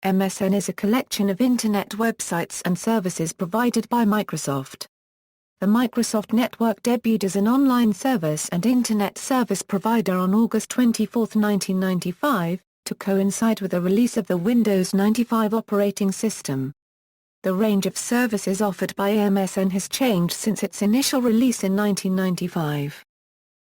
MSN is a collection of Internet websites and services provided by Microsoft. The Microsoft Network debuted as an online service and Internet service provider on August 24, 1995, to coincide with the release of the Windows 95 operating system. The range of services offered by MSN has changed since its initial release in 1995.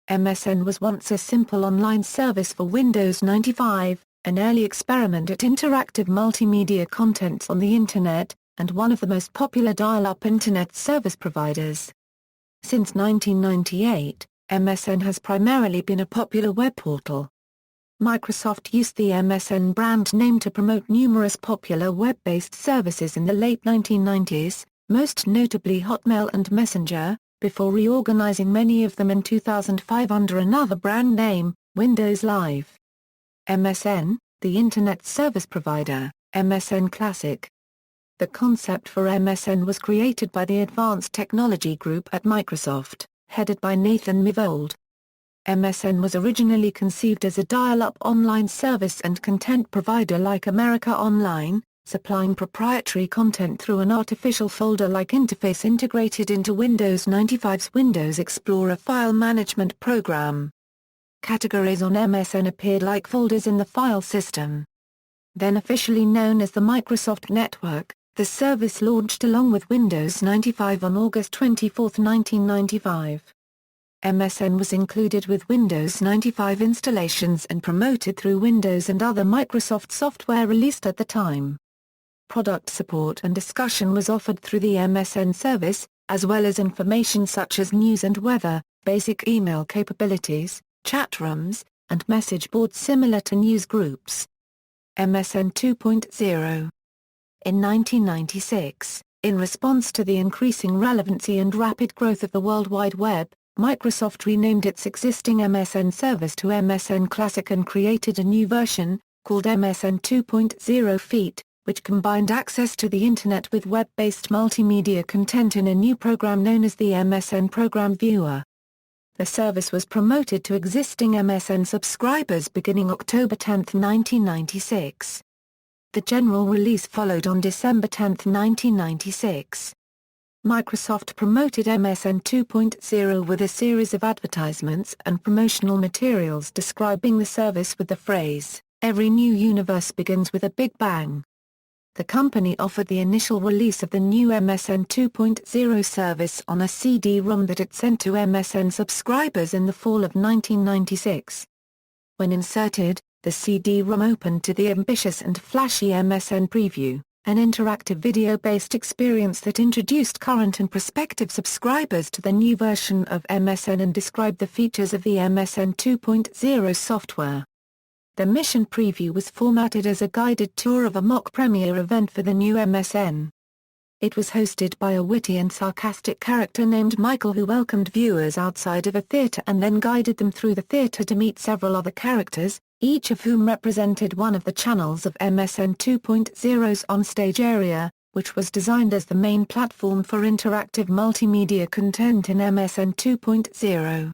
MSN was once a simple online service for Windows 95, an early experiment at interactive multimedia contents on the Internet, and one of the most popular dial-up Internet service providers. Since 1998, MSN has primarily been a popular web portal. Microsoft used the MSN brand name to promote numerous popular web-based services in the late 1990s, most notably Hotmail and Messenger, before reorganizing many of them in 2005 under another brand name, Windows Live. MSN, the Internet Service Provider, MSN Classic. The concept for MSN was created by the Advanced Technology Group at Microsoft, headed by Nathan Myhrvold. MSN was originally conceived as a dial-up online service and content provider like America Online, supplying proprietary content through an artificial folder-like interface integrated into Windows 95's Windows Explorer file management program. Categories on MSN appeared like folders in the file system. Then officially known as the Microsoft Network, the service launched along with Windows 95 on August 24, 1995. MSN was included with Windows 95 installations and promoted through Windows and other Microsoft software released at the time. Product support and discussion was offered through the MSN service, as well as information such as news and weather, basic email capabilities, chat rooms, and message boards similar to news groups. MSN 2.0. In 1996, in response to the increasing relevancy and rapid growth of the World Wide Web, Microsoft renamed its existing MSN service to MSN Classic and created a new version, called MSN 2.0 Feet, which combined access to the Internet with web-based multimedia content in a new program known as the MSN Program Viewer. The service was promoted to existing MSN subscribers beginning October 10, 1996. The general release followed on December 10, 1996. Microsoft promoted MSN 2.0 with a series of advertisements and promotional materials describing the service with the phrase, "Every new universe begins with a Big Bang." The company offered the initial release of the new MSN 2.0 service on a CD-ROM that it sent to MSN subscribers in the fall of 1996. When inserted, the CD-ROM opened to the ambitious and flashy MSN Preview, an interactive video-based experience that introduced current and prospective subscribers to the new version of MSN and described the features of the MSN 2.0 software. The mission preview was formatted as a guided tour of a mock premiere event for the new MSN. It was hosted by a witty and sarcastic character named Michael who welcomed viewers outside of a theater and then guided them through the theater to meet several other characters, each of whom represented one of the channels of MSN 2.0's onstage area, which was designed as the main platform for interactive multimedia content in MSN 2.0.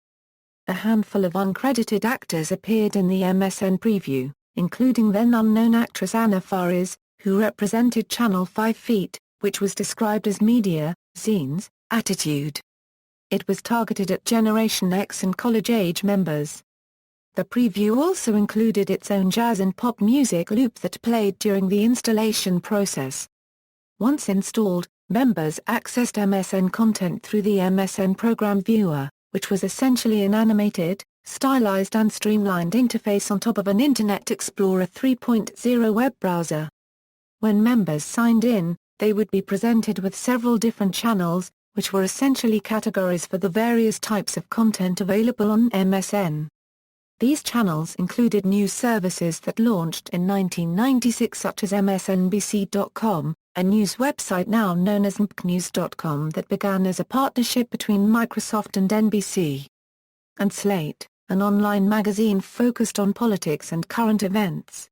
A handful of uncredited actors appeared in the MSN preview, including then-unknown actress Anna Faris, who represented Channel 5 Feet, which was described as media, zines, attitude. It was targeted at Generation X and college-age members. The preview also included its own jazz and pop music loop that played during the installation process. Once installed, members accessed MSN content through the MSN Program Viewer, which was essentially an animated, stylized and streamlined interface on top of an Internet Explorer 3.0 web browser. When members signed in, they would be presented with several different channels, which were essentially categories for the various types of content available on MSN. These channels included news services that launched in 1996 such as MSNBC.com, a news website now known as mpnews.com that began as a partnership between Microsoft and NBC. And Slate, an online magazine focused on politics and current events.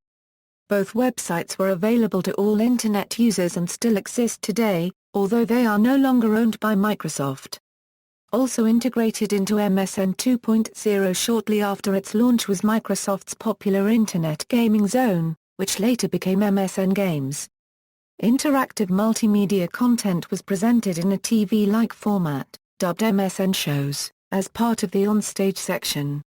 Both websites were available to all Internet users and still exist today, although they are no longer owned by Microsoft. Also integrated into MSN 2.0 shortly after its launch was Microsoft's popular Internet Gaming Zone, which later became MSN Games. Interactive multimedia content was presented in a TV-like format, dubbed MSN shows, as part of the onstage section.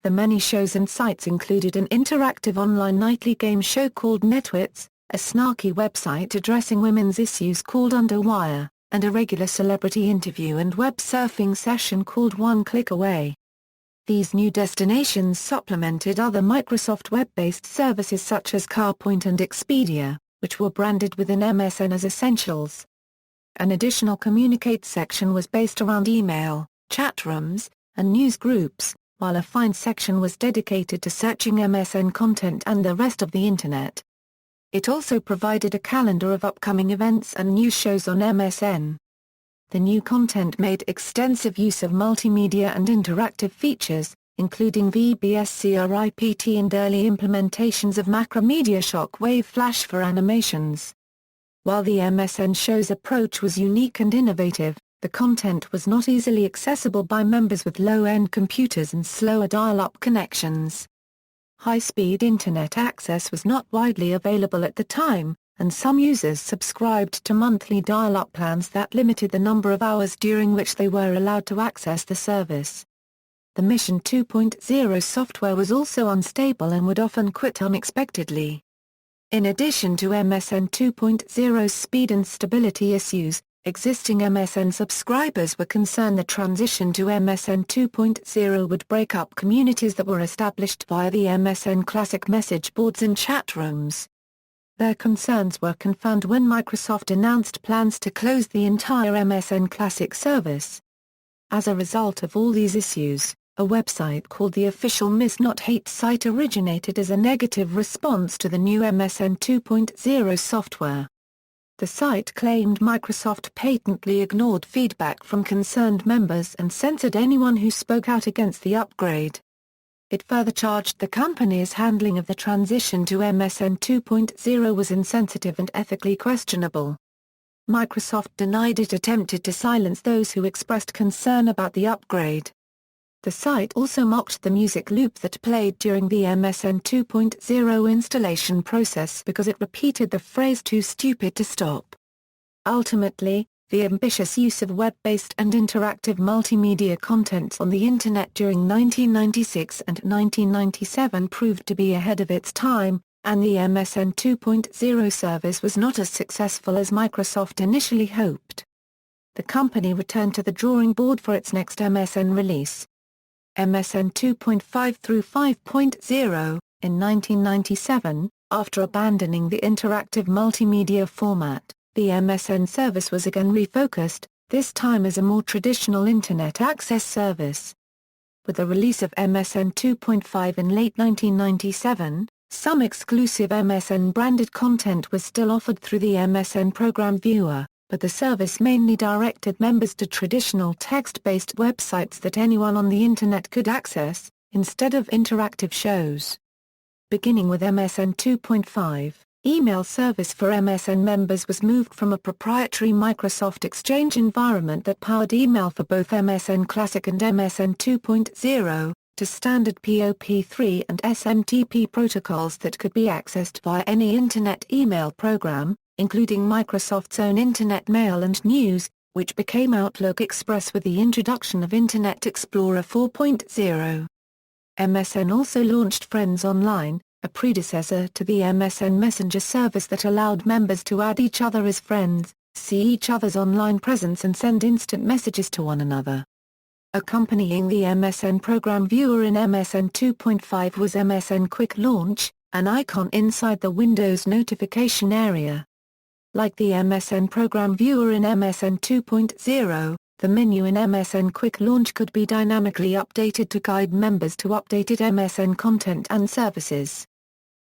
The many shows and sites included an interactive online nightly game show called Netwits, a snarky website addressing women's issues called Underwire, and a regular celebrity interview and web surfing session called One Click Away. These new destinations supplemented other Microsoft web-based services such as CarPoint and Expedia, which were branded within MSN as Essentials. An additional Communicate section was based around email, chat rooms, and news groups, while a Find section was dedicated to searching MSN content and the rest of the Internet. It also provided a calendar of upcoming events and news shows on MSN. The new content made extensive use of multimedia and interactive features, including VBS-CRIPT and early implementations of Macromedia Shockwave Flash for animations. While the MSN show's approach was unique and innovative, the content was not easily accessible by members with low-end computers and slower dial-up connections. High-speed Internet access was not widely available at the time, and some users subscribed to monthly dial-up plans that limited the number of hours during which they were allowed to access the service. The Mission 2.0 software was also unstable and would often quit unexpectedly. In addition to MSN 2.0's speed and stability issues, existing MSN subscribers were concerned the transition to MSN 2.0 would break up communities that were established via the MSN Classic message boards and chat rooms. Their concerns were confirmed when Microsoft announced plans to close the entire MSN Classic service. As a result of all these issues, a website called the Official Miss Not Hate site originated as a negative response to the new MSN 2.0 software. The site claimed Microsoft patently ignored feedback from concerned members and censored anyone who spoke out against the upgrade. It further charged the company's handling of the transition to MSN 2.0 was insensitive and ethically questionable. Microsoft denied it attempted to silence those who expressed concern about the upgrade. The site also mocked the music loop that played during the MSN 2.0 installation process because it repeated the phrase "too stupid to stop." Ultimately, the ambitious use of web-based and interactive multimedia contents on the Internet during 1996 and 1997 proved to be ahead of its time, and the MSN 2.0 service was not as successful as Microsoft initially hoped. The company returned to the drawing board for its next MSN release, MSN 2.5 through 5.0, in 1997. After abandoning the interactive multimedia format, the MSN service was again refocused, this time as a more traditional Internet access service. With the release of MSN 2.5 in late 1997, some exclusive MSN-branded content was still offered through the MSN Program Viewer, but the service mainly directed members to traditional text-based websites that anyone on the Internet could access, instead of interactive shows. Beginning with MSN 2.5, email service for MSN members was moved from a proprietary Microsoft Exchange environment that powered email for both MSN Classic and MSN 2.0, to standard POP3 and SMTP protocols that could be accessed via any Internet email program, including Microsoft's own Internet Mail and News, which became Outlook Express with the introduction of Internet Explorer 4.0. MSN also launched Friends Online, a predecessor to the MSN Messenger service that allowed members to add each other as friends, see each other's online presence and send instant messages to one another. Accompanying the MSN Program Viewer in MSN 2.5 was MSN Quick Launch, an icon inside the Windows notification area. Like the MSN Program Viewer in MSN 2.0, the menu in MSN Quick Launch could be dynamically updated to guide members to updated MSN content and services.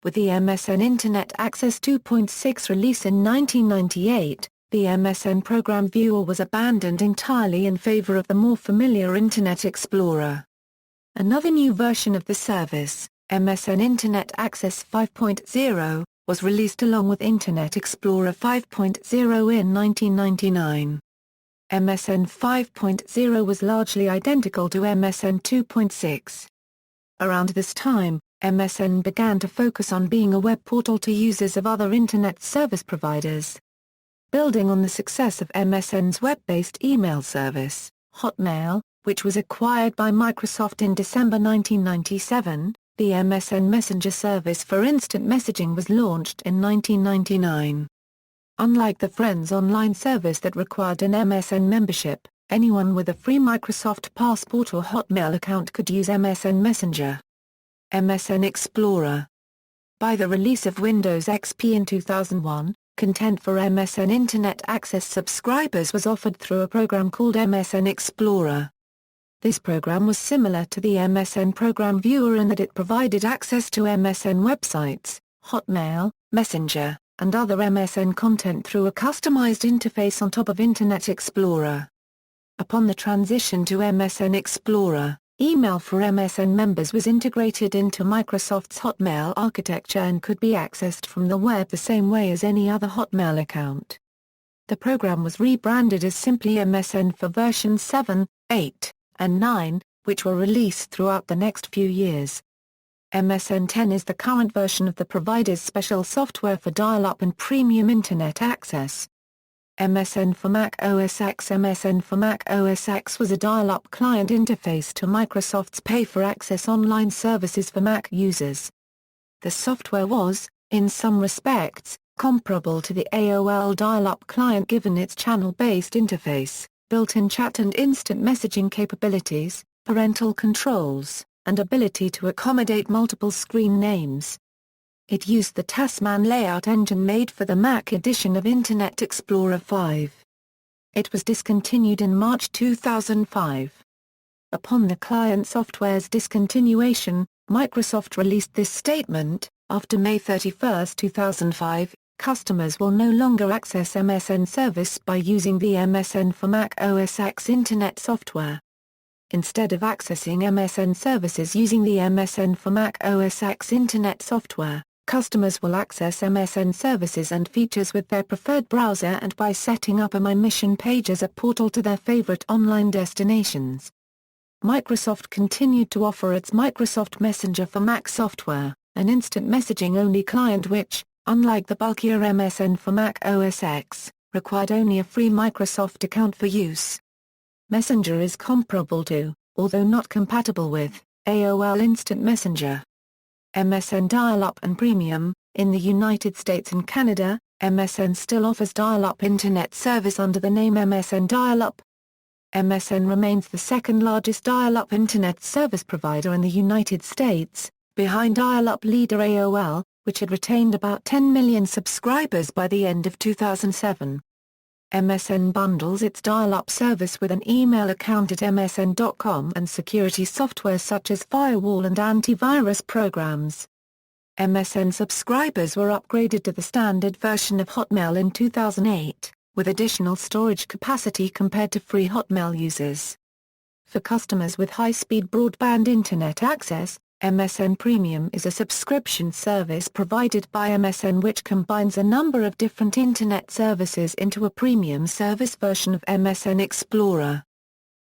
With the MSN Internet Access 2.6 release in 1998, the MSN Program Viewer was abandoned entirely in favor of the more familiar Internet Explorer. Another new version of the service, MSN Internet Access 5.0, was released along with Internet Explorer 5.0 in 1999. MSN 5.0 was largely identical to MSN 2.6. Around this time, MSN began to focus on being a web portal to users of other Internet service providers. Building on the success of MSN's web-based email service, Hotmail, which was acquired by Microsoft in December 1997, the MSN Messenger service for instant messaging was launched in 1999. Unlike the Friends online service that required an MSN membership, anyone with a free Microsoft Passport or Hotmail account could use MSN Messenger. MSN Explorer. By the release of Windows XP in 2001, content for MSN Internet Access subscribers was offered through a program called MSN Explorer. This program was similar to the MSN Program Viewer in that it provided access to MSN websites, Hotmail, Messenger, and other MSN content through a customized interface on top of Internet Explorer. Upon the transition to MSN Explorer, email for MSN members was integrated into Microsoft's Hotmail architecture and could be accessed from the web the same way as any other Hotmail account. The program was rebranded as simply MSN for versions 7, 8, and 9, which were released throughout the next few years. MSN 10 is the current version of the provider's special software for dial-up and premium Internet access. MSN for Mac OS X. MSN for Mac OS X was a dial-up client interface to Microsoft's pay-for-access online services for Mac users. The software was, in some respects, comparable to the AOL dial-up client given its channel-based interface, built-in chat and instant messaging capabilities, parental controls, and ability to accommodate multiple screen names. It used the Tasman layout engine made for the Mac edition of Internet Explorer 5. It was discontinued in March 2005. Upon the client software's discontinuation, Microsoft released this statement: after May 31, 2005, customers will no longer access MSN service by using the MSN for Mac OS X Internet software. Instead of accessing MSN services using the MSN for Mac OS X Internet software, customers will access MSN services and features with their preferred browser and by setting up a My Mission page as a portal to their favorite online destinations. Microsoft continued to offer its Microsoft Messenger for Mac software, an instant messaging-only client which, unlike the bulkier MSN for Mac OS X, required only a free Microsoft account for use. Messenger is comparable to, although not compatible with, AOL Instant Messenger. MSN Dial-Up and Premium. In the United States and Canada, MSN still offers dial-up internet service under the name MSN Dial-Up. MSN remains the second largest dial-up internet service provider in the United States, behind dial-up leader AOL, which had retained about 10 million subscribers by the end of 2007. MSN bundles its dial-up service with an email account at msn.com and security software such as firewall and antivirus programs. MSN subscribers were upgraded to the standard version of Hotmail in 2008, with additional storage capacity compared to free Hotmail users. For customers with high-speed broadband internet access, MSN Premium is a subscription service provided by MSN which combines a number of different Internet services into a premium service version of MSN Explorer.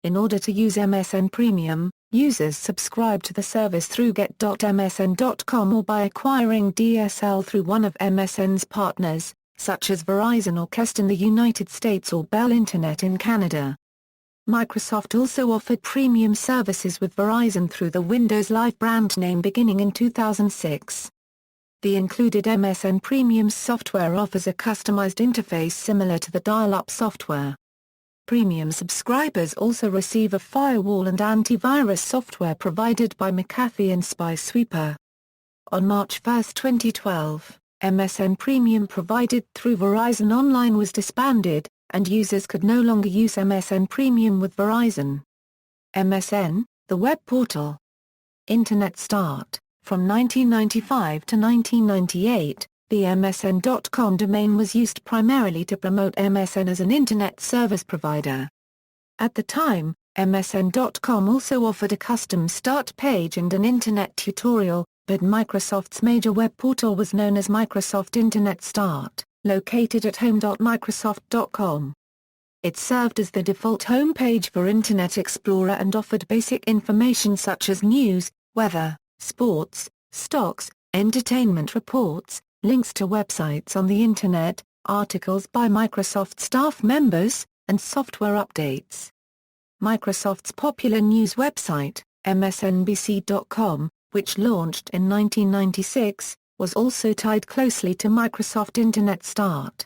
In order to use MSN Premium, users subscribe to the service through get.msn.com or by acquiring DSL through one of MSN's partners, such as Verizon or Qwest in the United States or Bell Internet in Canada. Microsoft also offered premium services with Verizon through the Windows Live brand name beginning in 2006. The included MSN Premium software offers a customized interface similar to the dial-up software. Premium subscribers also receive a firewall and antivirus software provided by McAfee and SpySweeper. On March 1, 2012, MSN Premium provided through Verizon Online was disbanded, and users could no longer use MSN Premium with Verizon. MSN, the web portal. Internet start. From 1995 to 1998, the MSN.com domain was used primarily to promote MSN as an Internet service provider. At the time, MSN.com also offered a custom start page and an Internet tutorial, but Microsoft's major web portal was known as Microsoft Internet Start, located at home.microsoft.com. It served as the default homepage for Internet Explorer and offered basic information such as news, weather, sports, stocks, entertainment reports, links to websites on the Internet, articles by Microsoft staff members, and software updates. Microsoft's popular news website, MSNBC.com, which launched in 1996, was also tied closely to Microsoft Internet start.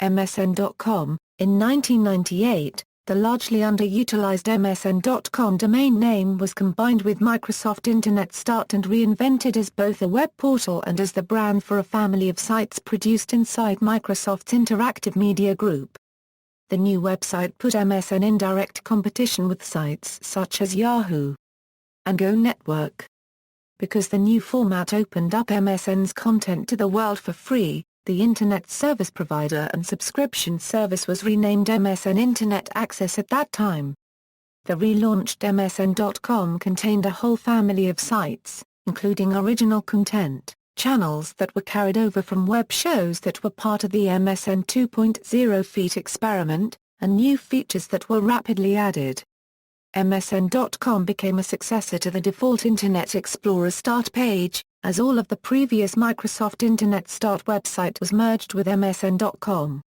MSN.com, in 1998, the largely underutilized MSN.com domain name was combined with Microsoft Internet start and reinvented as both a web portal and as the brand for a family of sites produced inside Microsoft's Interactive Media Group. The new website put MSN in direct competition with sites such as Yahoo and Go Network. Because the new format opened up MSN's content to the world for free, the Internet Service Provider and subscription service was renamed MSN Internet Access at that time. The relaunched MSN.com contained a whole family of sites, including original content, channels that were carried over from web shows that were part of the MSN 2.0 feat experiment, and new features that were rapidly added. MSN.com became a successor to the default Internet Explorer start page, as all of the previous Microsoft Internet Start website was merged with MSN.com.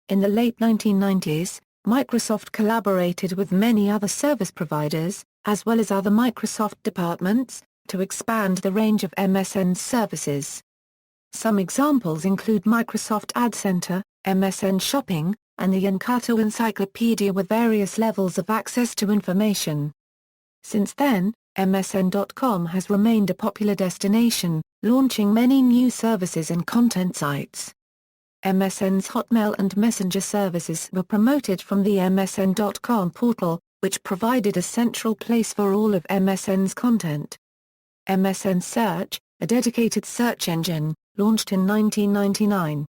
In the late 1990s, Microsoft collaborated with many other service providers, as well as other Microsoft departments, to expand the range of MSN's services. Some examples include Microsoft Ad Center, MSN Shopping, and the Encarta Encyclopedia with various levels of access to information. Since then, MSN.com has remained a popular destination, launching many new services and content sites. MSN's Hotmail and Messenger services were promoted from the MSN.com portal, which provided a central place for all of MSN's content. MSN Search, a dedicated search engine, launched in 1999.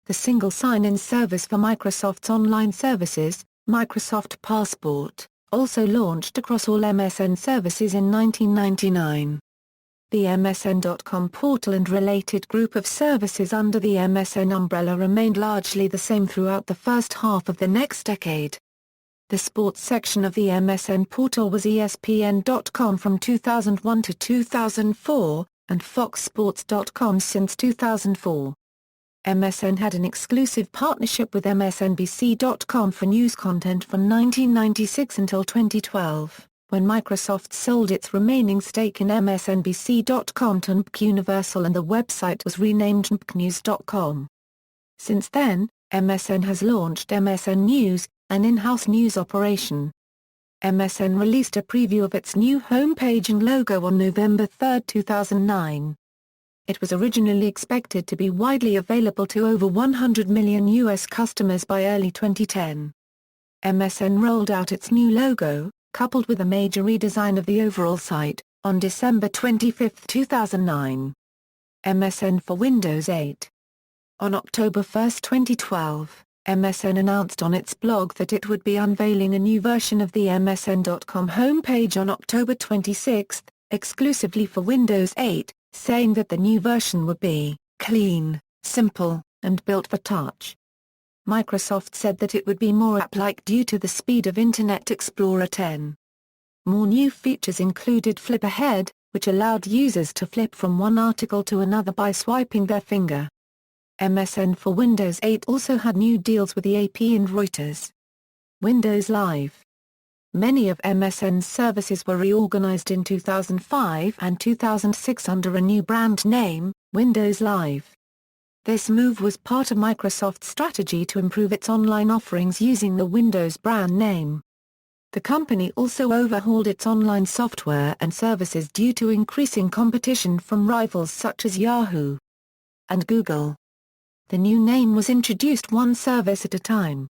The single sign-in service for Microsoft's online services, Microsoft Passport, also launched across all MSN services in 1999. The MSN.com portal and related group of services under the MSN umbrella remained largely the same throughout the first half of the next decade. The sports section of the MSN portal was ESPN.com from 2001 to 2004, and FoxSports.com since 2004. MSN had an exclusive partnership with MSNBC.com for news content from 1996 until 2012, when Microsoft sold its remaining stake in MSNBC.com to NBC Universal and the website was renamed NBCnews.com. Since then, MSN has launched MSN News, an in-house news operation. MSN released a preview of its new homepage and logo on November 3, 2009. It was originally expected to be widely available to over 100 million U.S. customers by early 2010. MSN rolled out its new logo, coupled with a major redesign of the overall site, on December 25, 2009. MSN for Windows 8. On October 1, 2012, MSN announced on its blog that it would be unveiling a new version of the MSN.com homepage on October 26, exclusively for Windows 8, saying that the new version would be clean, simple, and built for touch. Microsoft said that it would be more app-like due to the speed of Internet Explorer 10. More new features included Flip Ahead, which allowed users to flip from one article to another by swiping their finger. MSN for Windows 8 also had new deals with the AP and Reuters. Windows Live. Many of MSN's services were reorganized in 2005 and 2006 under a new brand name, Windows Live. This move was part of Microsoft's strategy to improve its online offerings using the Windows brand name. The company also overhauled its online software and services due to increasing competition from rivals such as Yahoo and Google. The new name was introduced one service at a time.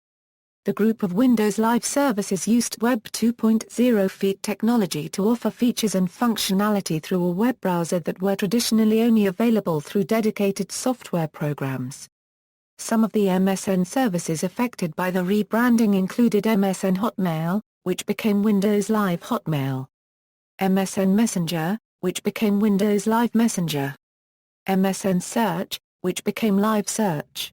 The group of Windows Live services used Web 2.0 feat technology to offer features and functionality through a web browser that were traditionally only available through dedicated software programs. Some of the MSN services affected by the rebranding included MSN Hotmail, which became Windows Live Hotmail; MSN Messenger, which became Windows Live Messenger; MSN Search, which became Live Search;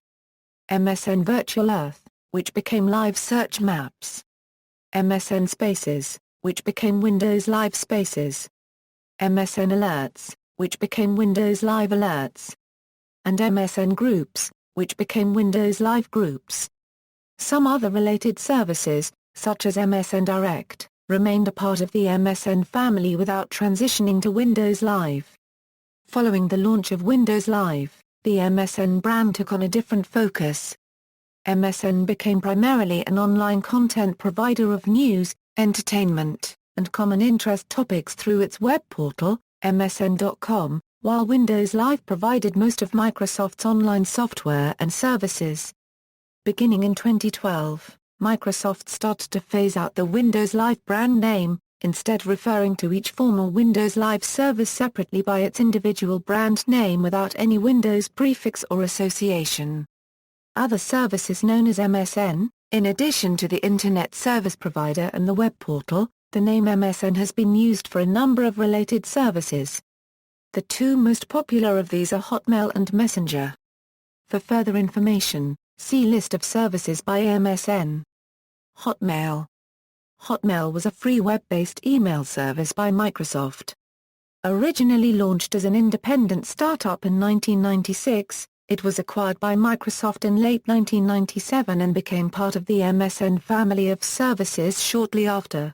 MSN Virtual Earth, which became Live Search Maps; MSN Spaces, which became Windows Live Spaces; MSN Alerts, which became Windows Live Alerts, and MSN Groups, which became Windows Live Groups. Some other related services, such as MSN Direct, remained a part of the MSN family without transitioning to Windows Live. Following the launch of Windows Live, the MSN brand took on a different focus. MSN became primarily an online content provider of news, entertainment, and common interest topics through its web portal, msn.com, while Windows Live provided most of Microsoft's online software and services. Beginning in 2012, Microsoft started to phase out the Windows Live brand name, instead referring to each former Windows Live service separately by its individual brand name without any Windows prefix or association. Other services known as MSN, in addition to the Internet Service Provider and the web portal, the name MSN has been used for a number of related services. The two most popular of these are Hotmail and Messenger. For further information, see List of services by MSN. Hotmail. Hotmail was a free web-based email service by Microsoft. Originally launched as an independent startup in 1996, it was acquired by Microsoft in late 1997 and became part of the MSN family of services shortly after.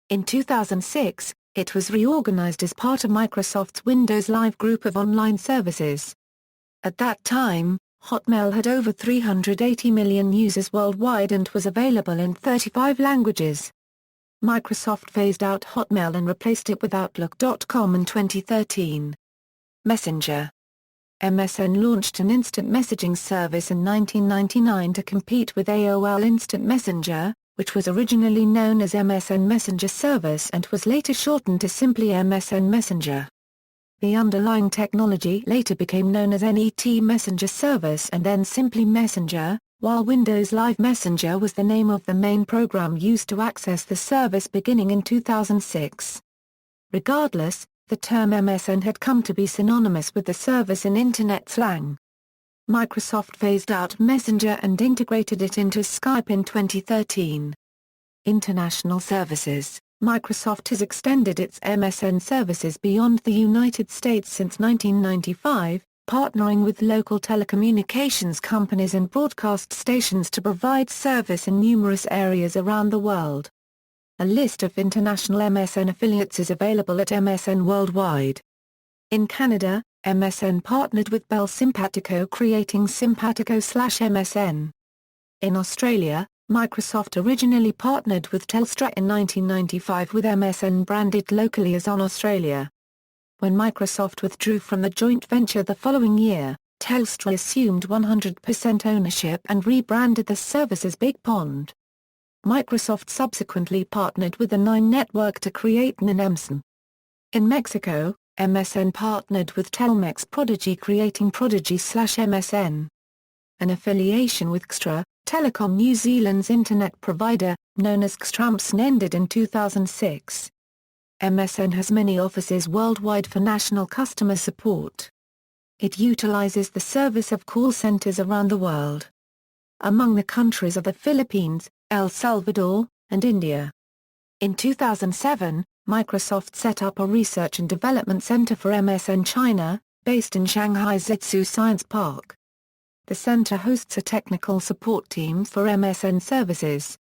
In 2006, it was reorganized as part of Microsoft's Windows Live group of online services. At that time, Hotmail had over 380 million users worldwide and was available in 35 languages. Microsoft phased out Hotmail and replaced it with Outlook.com in 2013. Messenger. MSN launched an instant messaging service in 1999 to compete with AOL Instant Messenger, which was originally known as MSN Messenger Service and was later shortened to simply MSN Messenger. The underlying technology later became known as NET Messenger Service and then simply Messenger, while Windows Live Messenger was the name of the main program used to access the service beginning in 2006. Regardless, the term MSN had come to be synonymous with the service in Internet slang. Microsoft phased out Messenger and integrated it into Skype in 2013. International services. Microsoft has extended its MSN services beyond the United States since 1995, partnering with local telecommunications companies and broadcast stations to provide service in numerous areas around the world. A list of international MSN affiliates is available at MSN Worldwide. In Canada, MSN partnered with Bell Simpatico, creating Simpatico/MSN. In Australia, Microsoft originally partnered with Telstra in 1995 with MSN branded locally as On Australia. When Microsoft withdrew from the joint venture the following year, Telstra assumed 100% ownership and rebranded the service as Big Pond. Microsoft subsequently partnered with the Nine Network to create NNMSN. In Mexico, MSN partnered with Telmex Prodigy, creating Prodigy/MSN. An affiliation with Xtra, Telecom New Zealand's internet provider, known as XtraMSN, ended in 2006. MSN has many offices worldwide for national customer support. It utilizes the service of call centers around the world. Among the countries are the Philippines, El Salvador, and India. In 2007, Microsoft set up a research and development center for MSN China, based in Shanghai's Zetsu Science Park. The center hosts a technical support team for MSN services.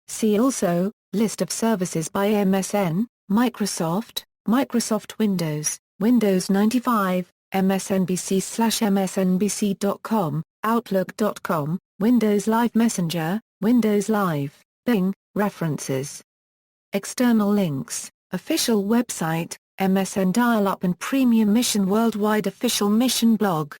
See also, List of services by MSN, Microsoft, Microsoft Windows, Windows 95, MSNBC/MSNBC.com, Outlook.com, Windows Live Messenger, Windows Live, Bing, references. External links, official website, MSN Dial-Up and Premium Mission Worldwide official mission blog.